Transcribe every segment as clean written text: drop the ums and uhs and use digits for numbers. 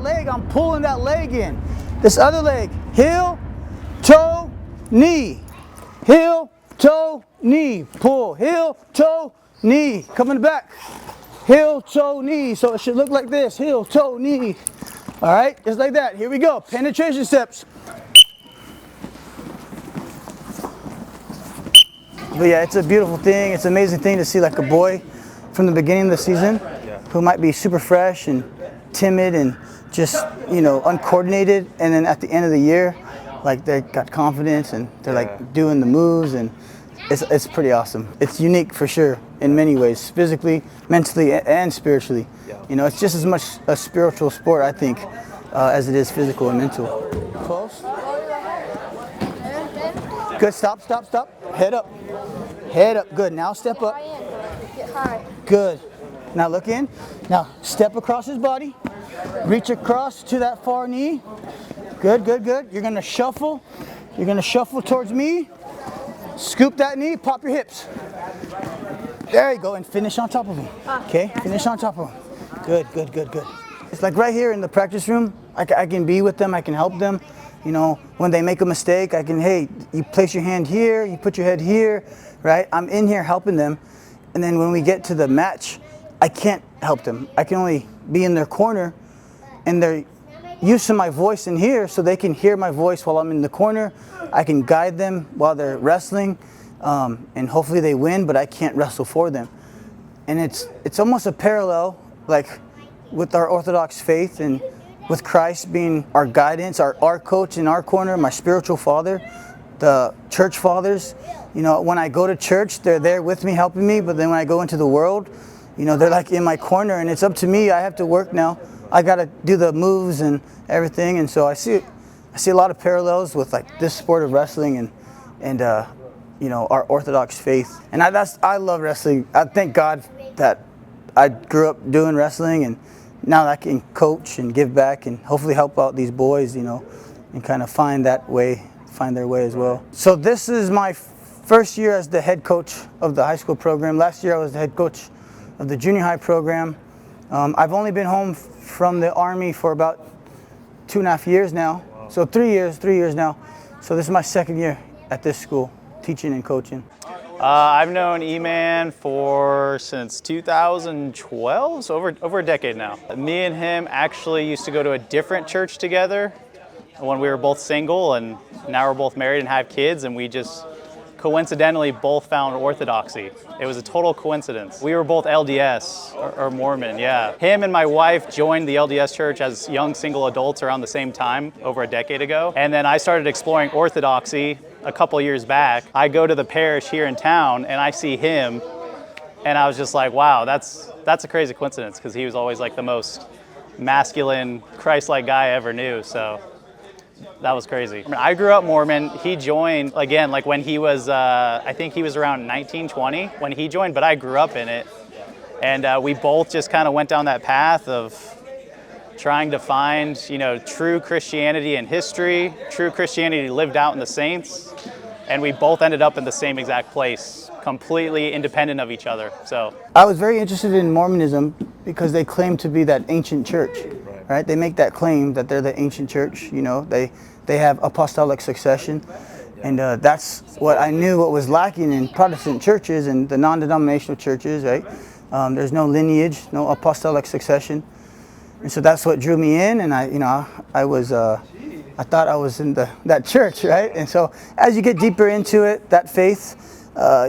that leg, I'm pulling that leg in. This other leg, heel, toe, knee. Heel, toe, knee. Pull, heel, toe, knee. Coming back. Heel, toe, knee. So it should look like this. Heel, toe, knee. All right, just like that. Here we go. Penetration steps. But yeah, it's a beautiful thing. It's an amazing thing to see like a boy from the beginning of the season who might be super fresh and timid and just, you know, uncoordinated. And then at the end of the year, like they got confidence and they're like doing the moves, and it's pretty awesome. It's unique for sure in many ways, physically, mentally, and spiritually. You know, it's just as much a spiritual sport, I think, as it is physical and mental. Close. Good, stop, stop, stop. Head up. Head up, good. Now step up. Good. Now look in. Now step across his body. Reach across to that far knee. Good, good, good. You're gonna shuffle. You're gonna shuffle towards me. Scoop that knee, pop your hips. There you go, and finish on top of him. Okay, finish on top of him. Good, good, good, good. It's like right here in the practice room, I can be with them, I can help them. You know, when they make a mistake, I can, hey, you place your hand here, you put your head here, right? I'm in here helping them. And then when we get to the match, I can't help them. I can only be in their corner, and they're used to my voice in here, so they can hear my voice while I'm in the corner. I can guide them while they're wrestling, and hopefully they win, but I can't wrestle for them. And it's almost a parallel, like with our Orthodox faith and with Christ being our guidance, our coach in our corner, my spiritual father, the church fathers. You know, when I go to church, they're there with me, helping me, but then when I go into the world, you know, they're like in my corner, and it's up to me. I have to work now. I got to do the moves and everything, and so I see a lot of parallels with like this sport of wrestling and you know, our Orthodox faith. And I love wrestling. I thank God that I grew up doing wrestling, and now I can coach and give back and hopefully help out these boys, you know, and kind of find their way as well. So this is my first year as the head coach of the high school program. Last year I was the head coach of the junior high program. I've only been home from the Army for about 2.5 years now. So 3 years now. So this is my second year at this school, teaching and coaching. I've known E-Man since 2012, so over a decade now. Me and him actually used to go to a different church together when we were both single, and now we're both married and have kids, and we just coincidentally both found Orthodoxy. It was a total coincidence. We were both LDS or Mormon, yeah. Him and my wife joined the LDS church as young single adults around the same time, over a decade ago. And then I started exploring Orthodoxy a couple years back. I go to the parish here in town and I see him, and I was just like, wow, that's a crazy coincidence, because he was always like the most masculine, Christ-like guy I ever knew. So that was crazy. I grew up Mormon. He joined, again, like when he was, I think he was around 19, 20 when he joined, but I grew up in it. And we both just kind of went down that path of trying to find, you know, true Christianity in history, true Christianity lived out in the saints. And we both ended up in the same exact place, completely independent of each other. So I was very interested in Mormonism because they claim to be that ancient church. Right? They make that claim that they're the ancient church. You know, they have apostolic succession, and that's what I knew what was lacking in Protestant churches and the non-denominational churches. Right? There's no lineage, no apostolic succession, and so that's what drew me in. And I thought I was in that church, right? And so as you get deeper into it, that faith,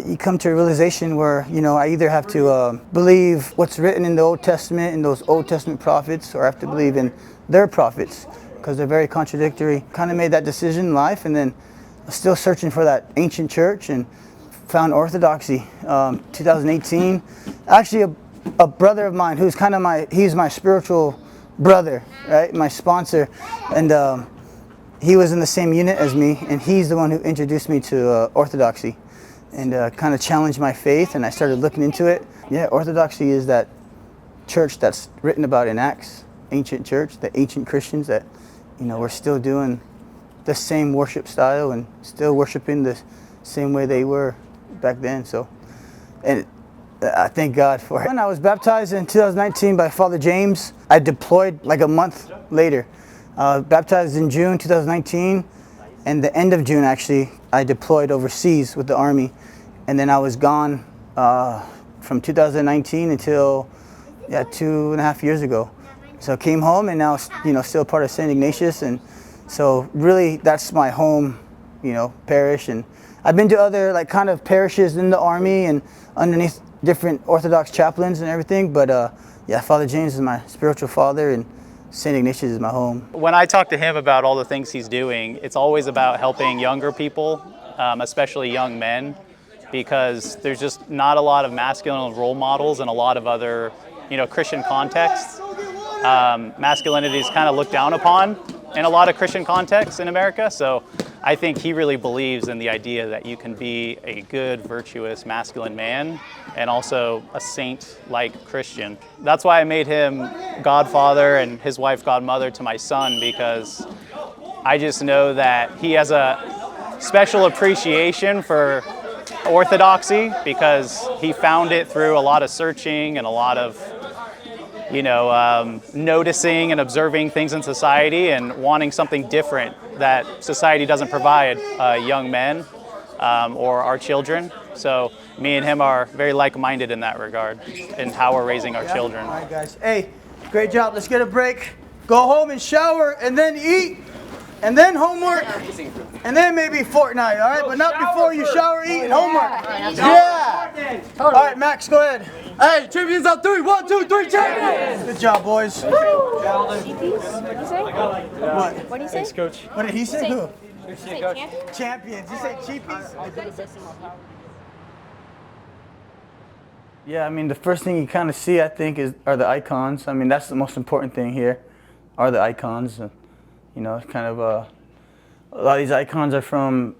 you come to a realization where, you know, I either have to believe what's written in the Old Testament and those Old Testament prophets, or I have to believe in their prophets, because they're very contradictory. Kind of made that decision in life, and then still searching for that ancient church, and found Orthodoxy 2018. Actually, a brother of mine who's kind of he's my spiritual brother, right? My sponsor, and he was in the same unit as me, and he's the one who introduced me to Orthodoxy. And kind of challenged my faith, and I started looking into it. Yeah, Orthodoxy is that church that's written about in Acts, ancient church, the ancient Christians that, you know, we're still doing the same worship style and still worshiping the same way they were back then. So, and I thank God for it. When I was baptized in 2019 by Father James, I deployed like a month later. Baptized in June 2019, and the end of June actually, I deployed overseas with the Army, and then I was gone from 2019 until 2.5 years ago. So I came home, and now still part of St. Ignatius, and so really that's my home, parish. And I've been to other like kind of parishes in the Army and underneath different Orthodox chaplains and everything, but Father James is my spiritual father, and St. Ignatius is my home. When I talk to him about all the things he's doing, it's always about helping younger people, especially young men, because there's just not a lot of masculine role models in a lot of other, Christian contexts. Masculinity is kind of looked down upon in a lot of Christian contexts in America, so I think he really believes in the idea that you can be a good, virtuous, masculine man and also a saint-like Christian. That's why I made him godfather and his wife godmother to my son, because I just know that he has a special appreciation for orthodoxy, because he found it through a lot of searching and a lot of noticing and observing things in society and wanting something different that society doesn't provide young men or our children. So me and him are very like-minded in that regard, in how we're raising our children. All right, guys. Hey, great job. Let's get a break. Go home and shower, and then eat, and then homework, and then maybe Fortnite, all right? But not before you shower, eat, and homework. Yeah! All right, Max, go ahead. Hey, champions on 3. 1, 2, 3, champions! Good job, boys. What did you say? What? What did you say? Coach. What did he say? Who? Say champion? Champions. You say cheapies? I thought he said Yeah, I mean, the first thing you kind of see, I think, are the icons. I mean, that's the most important thing here, are the icons. Kind of a lot of these icons are from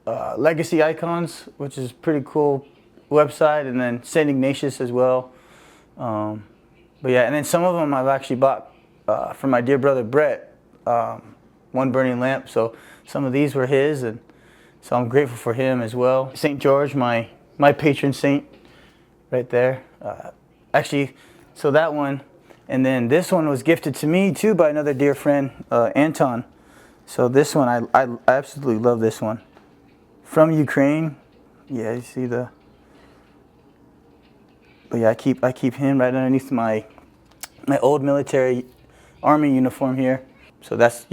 Legacy Icons, which is a pretty cool website, and then St. Ignatius as well. And then some of them I've actually bought from my dear brother Brett, One Burning Lamp. So some of these were his, and so I'm grateful for him as well. St. George, my patron saint, right there. So that one, and then this one was gifted to me too by another dear friend, Anton. So this one, I absolutely love this one. From Ukraine. Yeah, you see the. But yeah, I keep him right underneath my old military Army uniform here. So that's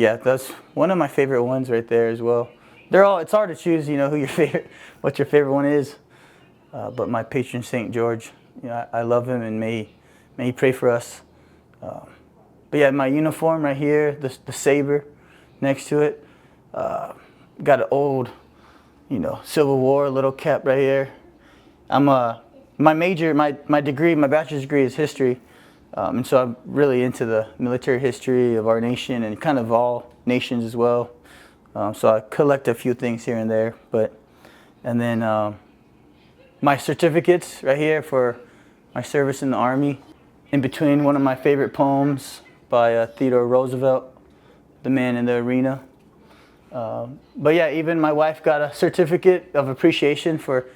one of my favorite ones right there as well. It's hard to choose, who what your favorite one is. But my patron Saint George, I love him, and may he pray for us. But yeah, my uniform right here, the saber next to it, got an old, Civil War little cap right here. My major, my degree, my bachelor's degree is history, and so I'm really into the military history of our nation and kind of all nations as well. So I collect a few things here and there, and then my certificates right here for my service in the Army. In between, one of my favorite poems by Theodore Roosevelt, The Man in the Arena. But yeah, even my wife got a certificate of appreciation for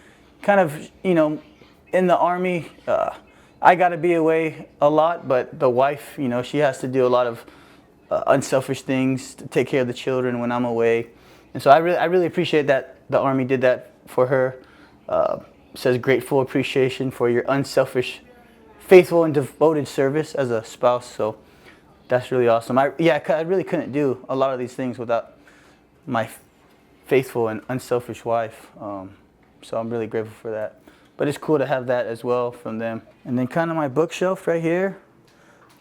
kind of, in the Army, I got to be away a lot, but the wife, she has to do a lot of unselfish things to take care of the children when I'm away. And so I really appreciate that the Army did that for her. Says grateful appreciation for your unselfish, faithful and devoted service as a spouse. So that's really awesome. I really couldn't do a lot of these things without my faithful and unselfish wife. So I'm really grateful for that. But it's cool to have that as well from them. And then kind of my bookshelf right here.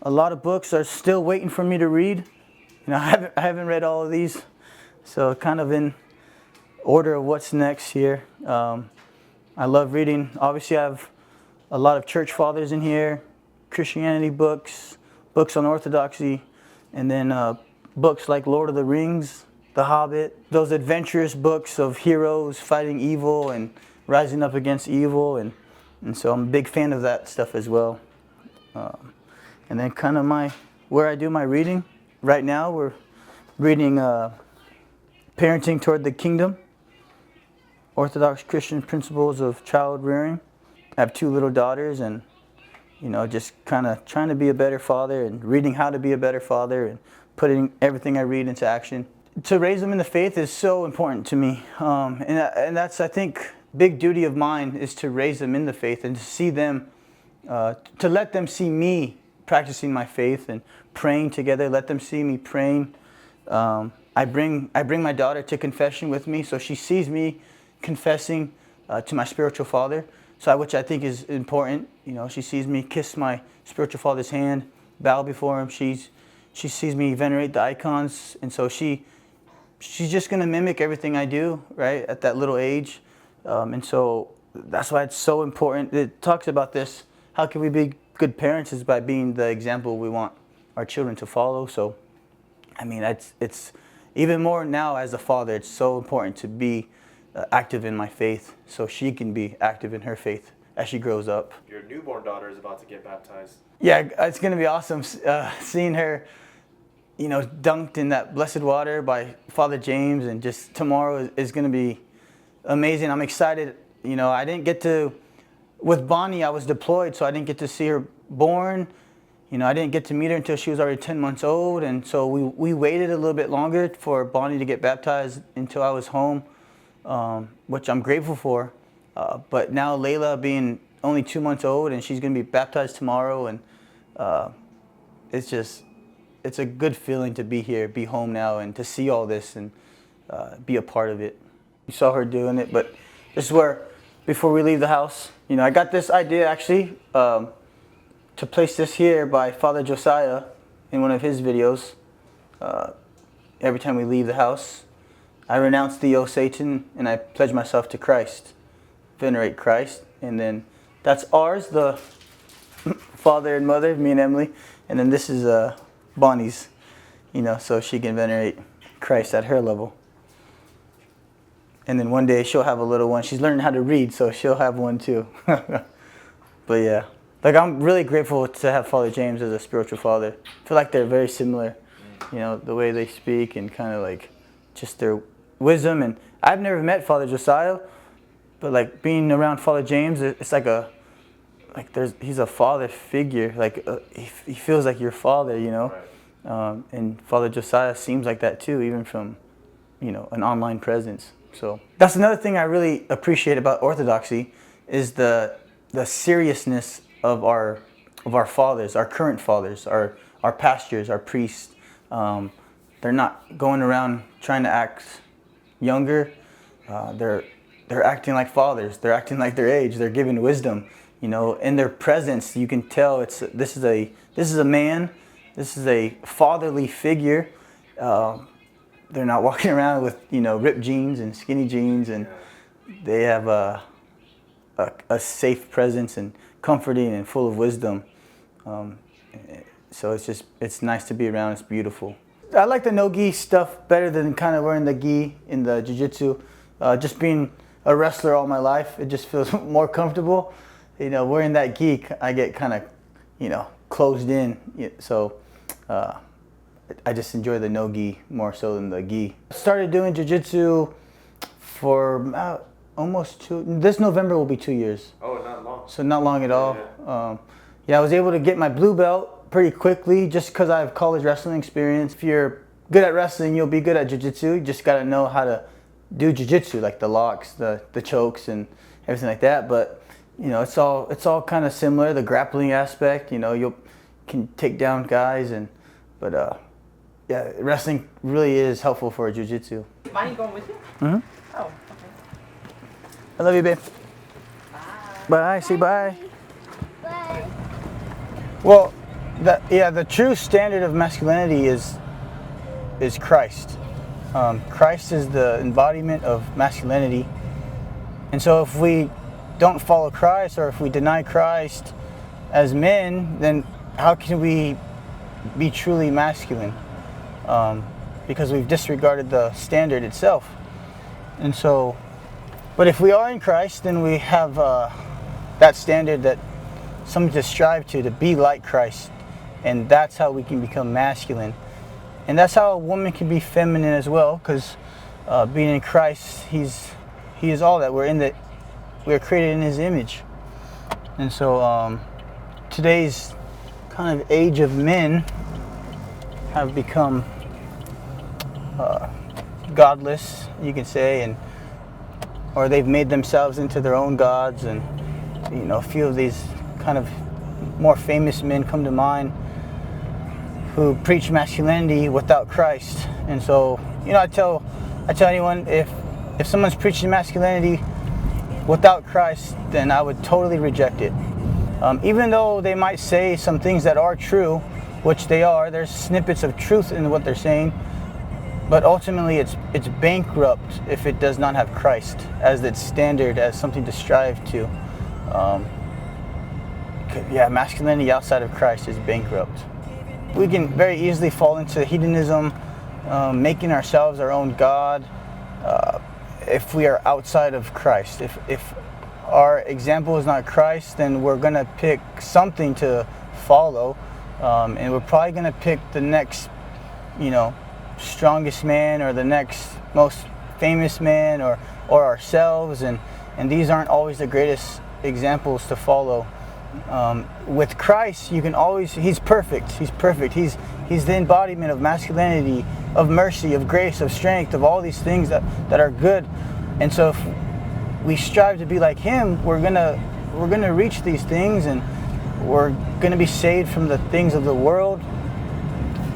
A lot of books are still waiting for me to read. I haven't read all of these. So kind of in order of what's next here. I love reading. Obviously, I have a lot of church fathers in here, Christianity books, books on orthodoxy, and then books like Lord of the Rings, The Hobbit, those adventurous books of heroes fighting evil and rising up against evil, and so I'm a big fan of that stuff as well. And then kind of where I do my reading. Right now, we're reading Parenting Toward the Kingdom, Orthodox Christian Principles of Child Rearing I have 2 little daughters, and just kind of trying to be a better father and reading how to be a better father and putting everything I read into action. To raise them in the faith is so important to me, and that's, I think, big duty of mine, is to raise them in the faith and to see them, to let them see me practicing my faith and praying together. Let them see me praying. I bring my daughter to confession with me, so she sees me confessing to my spiritual father, which I think is important. She sees me kiss my spiritual father's hand, bow before him. She sees me venerate the icons, and so she's just going to mimic everything I do, right, at that little age. And so that's why it's so important. It talks about this. How can we be good parents? Is by being the example we want our children to follow. So, I mean, it's even more now as a father, it's so important to be active in my faith so she can be active in her faith as she grows up. Your newborn daughter is about to get baptized. Yeah, it's going to be awesome seeing her, dunked in that blessed water by Father James, and just tomorrow is going to be amazing. I'm excited. I didn't get to, with Bonnie, I was deployed, so I didn't get to see her born. I didn't get to meet her until she was already 10 months old, and so we waited a little bit longer for Bonnie to get baptized until I was home, which I'm grateful for. But now Layla being only 2 months old, and she's going to be baptized tomorrow, and it's a good feeling to be here, be home now, and to see all this and be a part of it. You saw her doing it, but this is where, before we leave the house, I got this idea actually to place this here by Father Josiah in one of his videos. Every time we leave the house, I renounce thee, O Satan, and I pledge myself to Christ. Venerate Christ. And then that's ours, the father and mother, me and Emily. And then this is Bonnie's, so she can venerate Christ at her level. And then one day she'll have a little one. She's learning how to read, so she'll have one too. But yeah, I'm really grateful to have Father James as a spiritual father. I feel like they're very similar, the way they speak and kind of just their wisdom. And I've never met Father Josiah, but being around Father James, it's he's a father figure. He feels like your father, Right. And Father Josiah seems like that too, even from, an online presence. So that's another thing I really appreciate about Orthodoxy, is the seriousness of our fathers, our current fathers, our pastors, our priests. They're not going around trying to act younger. They're acting like fathers. They're acting like their age. They're giving wisdom. In their presence, you can tell this is a man. This is a fatherly figure. They're not walking around with ripped jeans and skinny jeans, and they have a safe presence and comforting and full of wisdom. So it's nice to be around. It's beautiful. I like the no-gi stuff better than kind of wearing the gi in the jiu-jitsu. Just being a wrestler all my life, it just feels more comfortable. Wearing that gi, I get kind of closed in. So I just enjoy the no-gi more so than the gi. I started doing jiu-jitsu for this November will be 2 years. Oh, not long. So not long at all. I was able to get my blue belt pretty quickly just because I have college wrestling experience. If you're good at wrestling, you'll be good at jiu-jitsu. You just got to know how to do jiu-jitsu, like the locks, the chokes, and everything like that. But it's all kind of similar. The grappling aspect, you can take down guys, but wrestling really is helpful for jiu-jitsu. Mine going with you? Mm-hmm. Oh, okay. I love you, babe. Bye. Say bye. Bye. Well, the true standard of masculinity is Christ. Christ is the embodiment of masculinity. And so if we don't follow Christ, or if we deny Christ as men, then how can we be truly masculine? Because we've disregarded the standard itself. And so, but if we are in Christ, then we have that standard, that something to strive to be like Christ. And that's how we can become masculine. And that's how a woman can be feminine as well, because being in Christ, He is all that. We're created in His image. And so today's kind of age of men have become godless, you can say, or they've made themselves into their own gods. And a few of these kind of more famous men come to mind who preach masculinity without Christ. And so I tell anyone, if someone's preaching masculinity without Christ, then I would totally reject it. Even though they might say some things that are true, which they are, there's snippets of truth in what they're saying, but ultimately it's bankrupt if it does not have Christ as its standard, as something to strive to. Masculinity outside of Christ is bankrupt. We can very easily fall into hedonism, making ourselves our own God, if we are outside of Christ. If our example is not Christ, then we're going to pick something to follow, and we're probably going to pick the next, strongest man, or the next most famous man, or ourselves, and these aren't always the greatest examples to follow. With Christ, you can always, he's perfect. He's the embodiment of masculinity, of mercy, of grace, of strength, of all these things that are good. And so if we strive to be like him, we're gonna reach these things, and we're gonna be saved from the things of the world,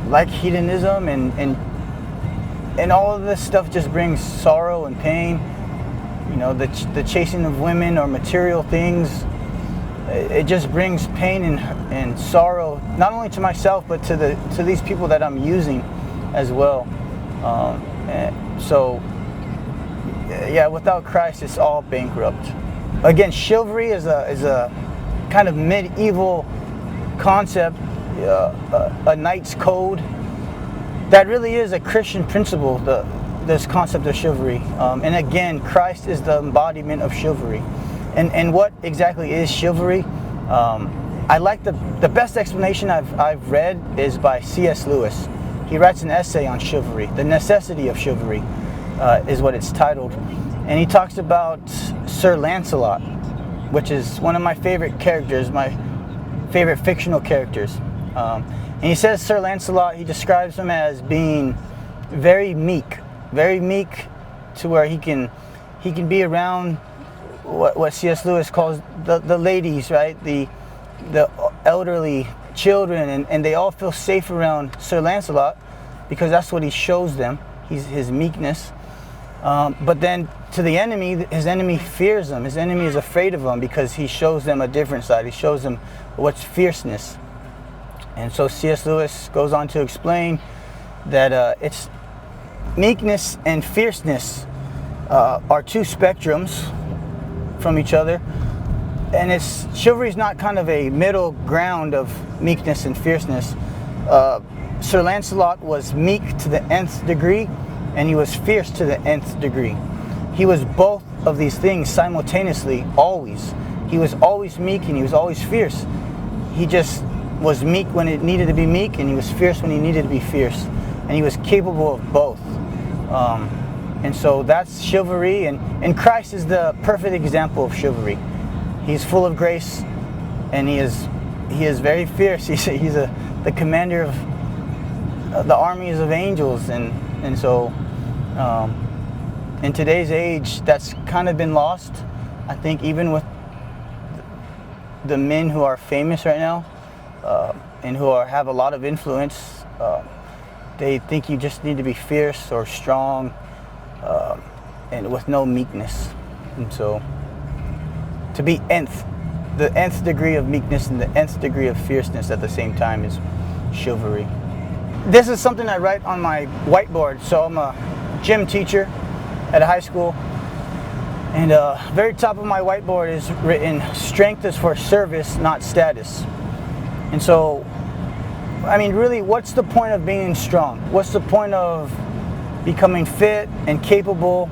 like hedonism, and all of this stuff just brings sorrow and pain. The chasing of women or material things, it just brings pain and sorrow, not only to myself, but to these people that I'm using as well. Without Christ, it's all bankrupt. Again, chivalry is a kind of medieval concept, a knight's code. That really is a Christian principle, this concept of chivalry. And again, Christ is the embodiment of chivalry. And what exactly is chivalry? I like the best explanation I've read is by C.S. Lewis. He writes an essay on chivalry. The necessity of chivalry is what it's titled. And he talks about Sir Lancelot, which is one of my favorite characters, my favorite fictional characters. And he says Sir Lancelot, he describes him as being very meek to where he can be around what C.S. Lewis calls the ladies, right? The elderly, children, and they all feel safe around Sir Lancelot because that's what he shows them, his meekness. But then to the enemy, his enemy fears him. His enemy is afraid of him because he shows them a different side. He shows them what's fierceness. And so C.S. Lewis goes on to explain that it's meekness and fierceness are two spectrums from each other, and chivalry is not kind of a middle ground of meekness and fierceness. Sir Lancelot was meek to the nth degree, and he was fierce to the nth degree. He was both of these things simultaneously, always. He was always meek and he was always fierce. He just was meek when it needed to be meek, and he was fierce when he needed to be fierce, and he was capable of both. And so that's chivalry, and Christ is the perfect example of chivalry. He's full of grace, and he is very fierce. He's the commander of the armies of angels, and so in today's age, that's kind of been lost. I think even with the men who are famous right now, and who have a lot of influence, they think you just need to be fierce or strong, and with no meekness. And so to be the nth degree of meekness and the nth degree of fierceness at the same time is chivalry. This is something I write on my whiteboard. So I'm a gym teacher at a high school, and very top of my whiteboard is written, "Strength is for service, not status." And so, I mean, really, what's the point of being strong? What's the point of becoming fit and capable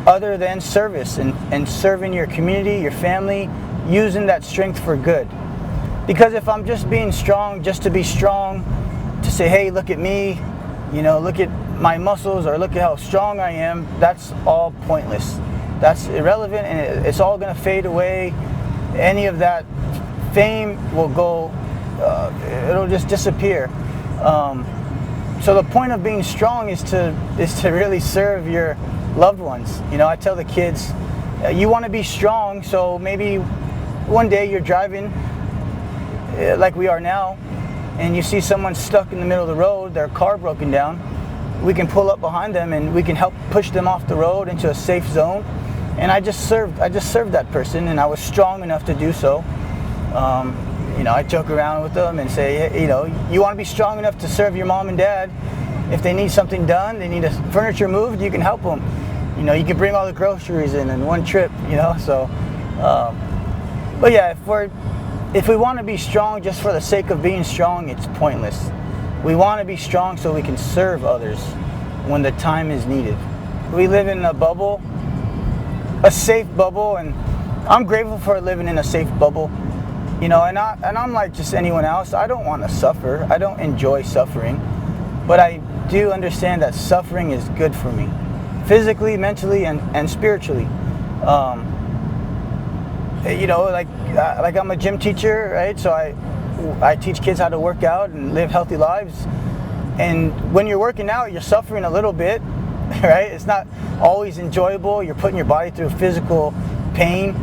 other than service and serving your community, your family, using that strength for good? Because if I'm just being strong just to be strong, to say, hey, look at me, look at my muscles, or look at how strong I am, that's all pointless. That's irrelevant, and it's all going to fade away. any of that fame will go, it'll just disappear. So the point of being strong is to really serve your loved ones. You know, I tell the kids, you want to be strong, so maybe one day you're driving like we are now, and you see someone stuck in the middle of the road, their car broken down. We can pull up behind them and we can help push them off the road into a safe zone. And I just served that person, and I was strong enough to do so. You know, I joke around with them and say, hey, you know, you want to be strong enough to serve your mom and dad. If they need something done, they need furniture moved, you can help them. You know, you can bring all the groceries in one trip, you know, so. But yeah, if we want to be strong just for the sake of being strong, it's pointless. We want to be strong so we can serve others when the time is needed. We live in a bubble, a safe bubble, and I'm grateful for living in a safe bubble. You know, and I'm like just anyone else. I don't want to suffer. I don't enjoy suffering. But I do understand that suffering is good for me, physically, mentally, and spiritually. You know, like I'm a gym teacher, right? So I teach kids how to work out and live healthy lives. And when you're working out, you're suffering a little bit, right? It's not always enjoyable. You're putting your body through physical pain.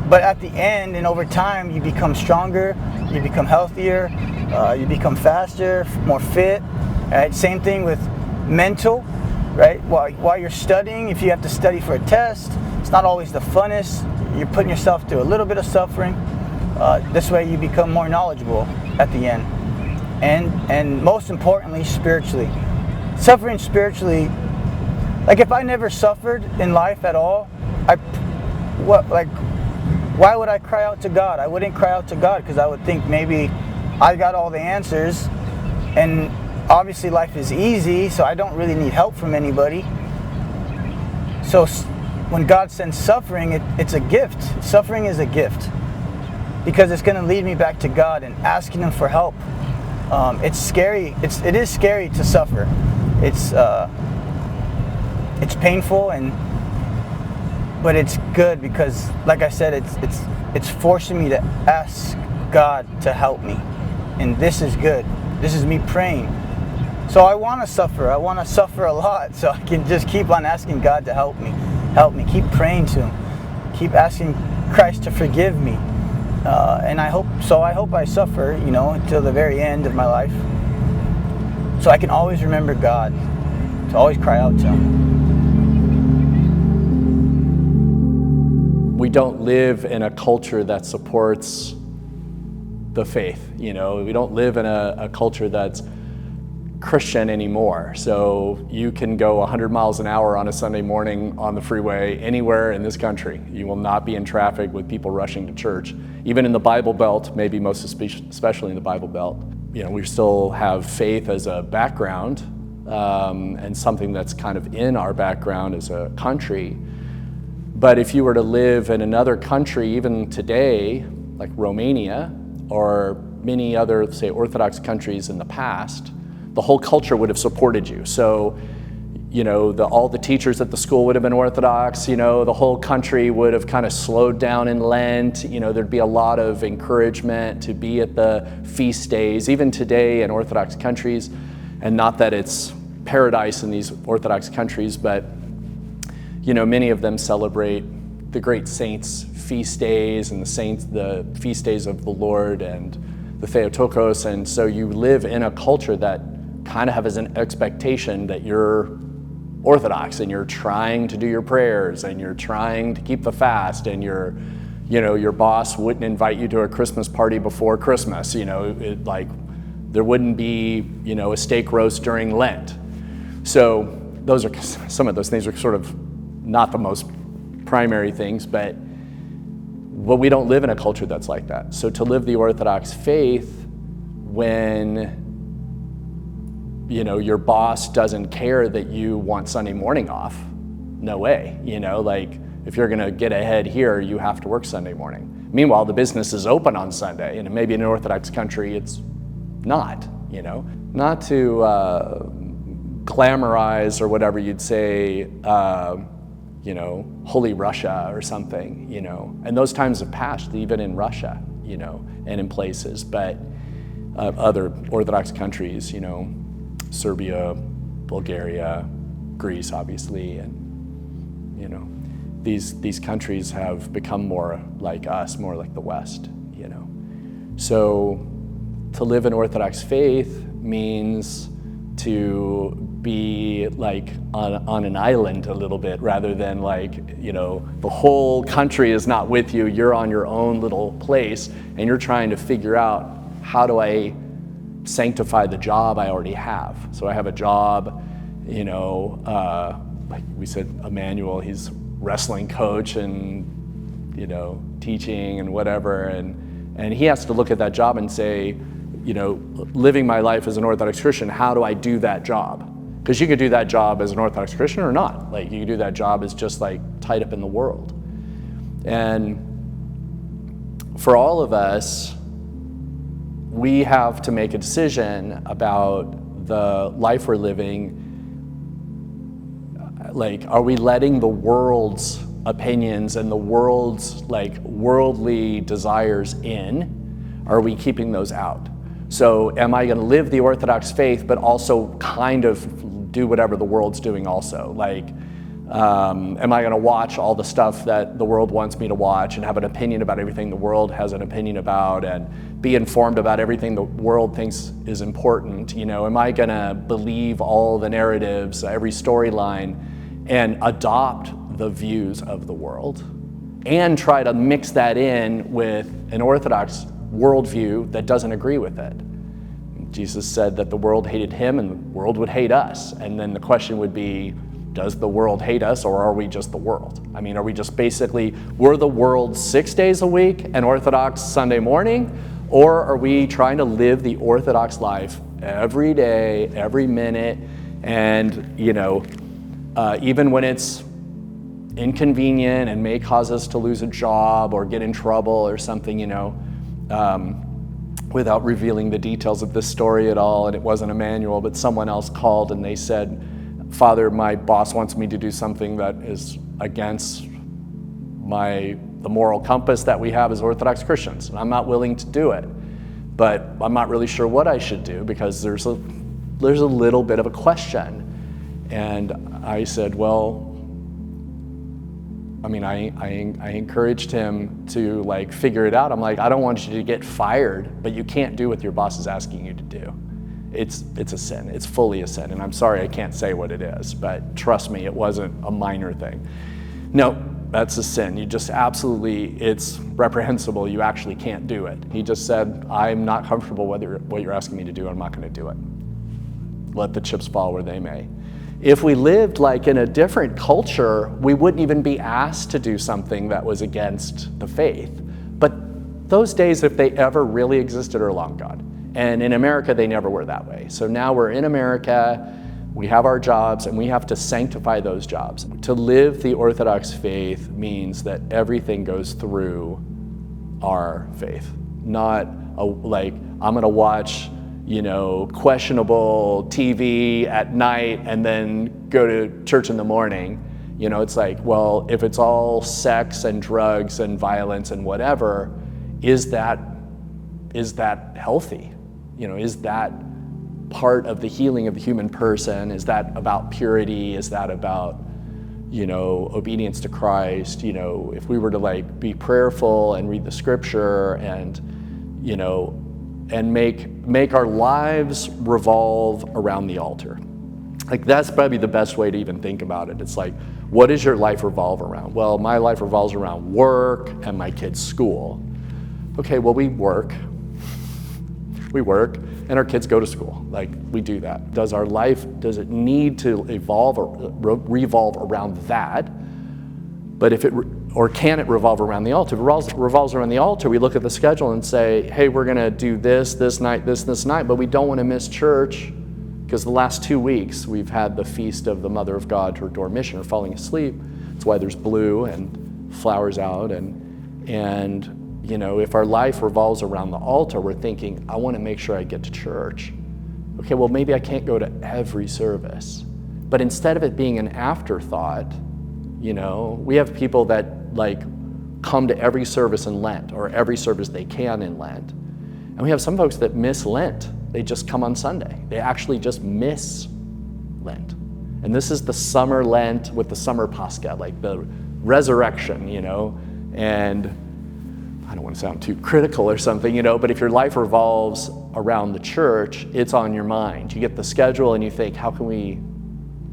But at the end and over time, you become stronger, you become healthier, you become faster, more fit, right? Same thing with mental, right? While you're studying, if you have to study for a test, it's not always the funnest. You're putting yourself through a little bit of suffering. This way you become more knowledgeable at the end. And most importantly, spiritually. Suffering spiritually, like if I never suffered in life at all, why would I cry out to God? I wouldn't cry out to God because I would think maybe I got all the answers, and obviously life is easy, so I don't really need help from anybody. So when God sends suffering, it's a gift. Suffering is a gift because it's going to lead me back to God and asking Him for help. It's scary. It is scary to suffer. It's painful, but it's good because, like I said, it's forcing me to ask God to help me, and this is good. This is me praying. So I want to suffer. I want to suffer a lot, so I can just keep on asking God to help me. Help me. Keep praying to Him. Keep asking Christ to forgive me. And I hope I suffer, you know, until the very end of my life, so I can always remember God, to always cry out to Him. We don't live in a culture that supports the faith, you know. We don't live in a culture that's Christian anymore. So you can go 100 miles an hour on a Sunday morning on the freeway anywhere in this country. You will not be in traffic with people rushing to church. Even in the Bible Belt, maybe most especially in the Bible Belt, you know, we still have faith as a background and something that's kind of in our background as a country. But if you were to live in another country, even today, like Romania or many other, say, Orthodox countries in the past, the whole culture would have supported you. So, you know, all the teachers at the school would have been Orthodox, you know, the whole country would have kind of slowed down in Lent, you know, there'd be a lot of encouragement to be at the feast days, even today in Orthodox countries, and not that it's paradise in these Orthodox countries, but you know, many of them celebrate the great saints' feast days and the feast days of the Lord and the Theotokos, and so you live in a culture that kind of has an expectation that you're Orthodox and you're trying to do your prayers and you're trying to keep the fast, and your boss wouldn't invite you to a Christmas party before Christmas. You know, there wouldn't be, you know, a steak roast during Lent. So those are some of those things are sort of not the most primary things, but we don't live in a culture that's like that. So to live the Orthodox faith when, you know, your boss doesn't care that you want Sunday morning off, no way. You know, like if you're gonna get ahead here, you have to work Sunday morning. Meanwhile, the business is open on Sunday, and maybe in an Orthodox country it's not, you know. Not to glamorize or whatever you'd say, Holy Russia or something, and those times have passed, even in Russia, and in places, but other Orthodox countries, Serbia, Bulgaria, Greece, obviously, and these countries have become more like us, more like the West, So to live in Orthodox faith means to be like on an island a little bit, rather than the whole country is not with you. You're on your own little place, and you're trying to figure out, how do I sanctify the job I already have? So I have a job, like we said, Emmanuel, he's wrestling coach and, teaching and whatever. And he has to look at that job and say, living my life as an Orthodox Christian, how do I do that job? Because you could do that job as an Orthodox Christian or not. Like, you could do that job as just tied up in the world. And for all of us, we have to make a decision about the life we're living. Are we letting the world's opinions and the world's worldly desires in? Are we keeping those out? So am I going to live the Orthodox faith, but also kind of do whatever the world's doing also? Am I going to watch all the stuff that the world wants me to watch and have an opinion about everything the world has an opinion about, and be informed about everything the world thinks is important? Am I going to believe all the narratives, every storyline, and adopt the views of the world and try to mix that in with an Orthodox worldview that doesn't agree with it? Jesus said that the world hated him and the world would hate us. And then the question would be, does the world hate us, or are we just the world? I mean, are we just basically, we're the world 6 days a week and Orthodox Sunday morning? Or are we trying to live the Orthodox life every day, every minute, and, even when it's inconvenient and may cause us to lose a job or get in trouble or something, without revealing the details of this story at all, and it wasn't Emmanuel, but someone else called and they said, Father, my boss wants me to do something that is against the moral compass that we have as Orthodox Christians, and I'm not willing to do it. But I'm not really sure what I should do, because there's a little bit of a question. And I said, well, I encouraged him to figure it out. I'm like, I don't want you to get fired, but you can't do what your boss is asking you to do. It's a sin. It's fully a sin. And I'm sorry I can't say what it is, but trust me, it wasn't a minor thing. No, that's a sin. You just absolutely, it's reprehensible. You actually can't do it. He just said, I'm not comfortable with what you're asking me to do. I'm not going to do it. Let the chips fall where they may. If we lived in a different culture, we wouldn't even be asked to do something that was against the faith. But those days, if they ever really existed, are long gone. And in America, they never were that way. So now we're in America, we have our jobs, and we have to sanctify those jobs. To live the Orthodox faith means that everything goes through our faith. Not I'm gonna watch questionable TV at night and then go to church in the morning. It's well, if it's all sex and drugs and violence and whatever, is that healthy? Is that part of the healing of the human person? Is that about purity? Is that about, obedience to Christ? If we were to be prayerful and read the scripture and, and make our lives revolve around the altar. That's probably the best way to even think about it. It's what does your life revolve around? Well, my life revolves around work and my kids' school. Okay, well, we work, and our kids go to school. We do that. Does it need to evolve or revolve around that? But or can it revolve around the altar? If it revolves around the altar, we look at the schedule and say, hey, we're gonna do this night, this night, but we don't wanna miss church, because the last 2 weeks we've had the feast of the Mother of God to her Dormition, or falling asleep. That's why there's blue and flowers out, and if our life revolves around the altar, we're thinking, I wanna make sure I get to church. Okay, well, maybe I can't go to every service, but instead of it being an afterthought, You know, we have people that like come to every service in Lent or every service they can in Lent. And we have some folks that miss Lent. They just come on Sunday. They actually just miss Lent. And this is the summer Lent with the summer Pascha, like the resurrection, you know. And I don't want to sound too critical or something, you know, but if your life revolves around the church, it's on your mind. You get the schedule and you think, I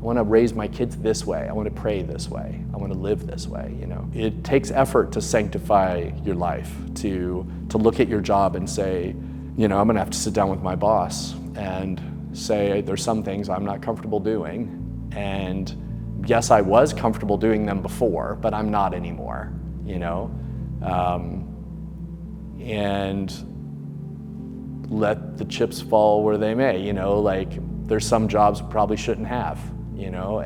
want to raise my kids this way. I want to pray this way. I want to live this way, you know. It takes effort to sanctify your life, to look at your job and say, you know, I'm going to have to sit down with my boss and say there's some things I'm not comfortable doing. And yes, I was comfortable doing them before, but I'm not anymore, you know. And let the chips fall where they may, you know, like there's some jobs we probably shouldn't have, you know,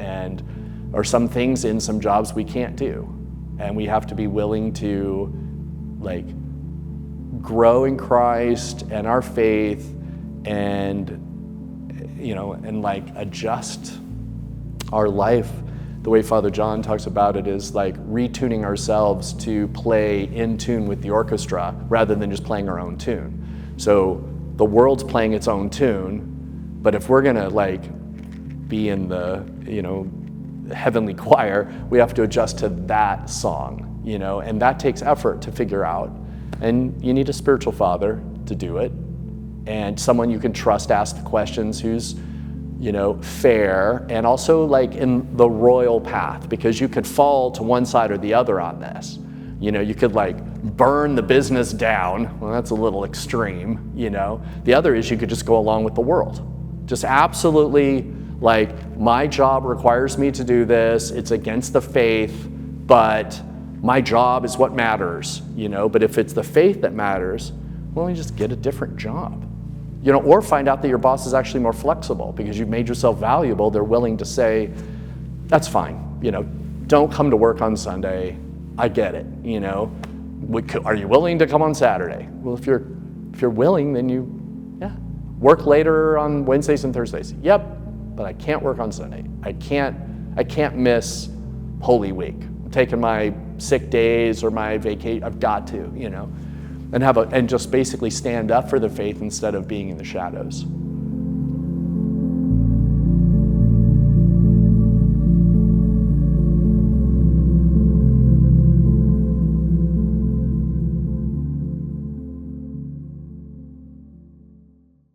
or some things in some jobs we can't do. And we have to be willing to like grow in Christ and our faith and, you know, and like adjust our life. The way Father John talks about it is like retuning ourselves to play in tune with the orchestra rather than just playing our own tune. So the world's playing its own tune, but if we're gonna like be in the, you know, heavenly choir, we have to adjust to that song, you know, and that takes effort to figure out. And you need a spiritual father to do it, and someone you can trust ask the questions who's, you know, fair and also like in the royal path, because you could fall to one side or the other on this. You know, you could like burn the business down. Well, that's a little extreme, you know. The other is you could just go along with the world. Just absolutely like, my job requires me to do this. It's against the faith, but my job is what matters, you know. But if it's the faith that matters, well, you just get a different job. You know, or find out that your boss is actually more flexible because you've made yourself valuable. They're willing to say, that's fine, you know, don't come to work on Sunday. I get it, you know. Are you willing to come on Saturday? Well, if you're willing, then work later on Wednesdays and Thursdays. Yep, but I can't work on Sunday. I can't miss Holy Week. I'm taking my sick days or my vacation. I've got to, you know. And just basically stand up for the faith instead of being in the shadows.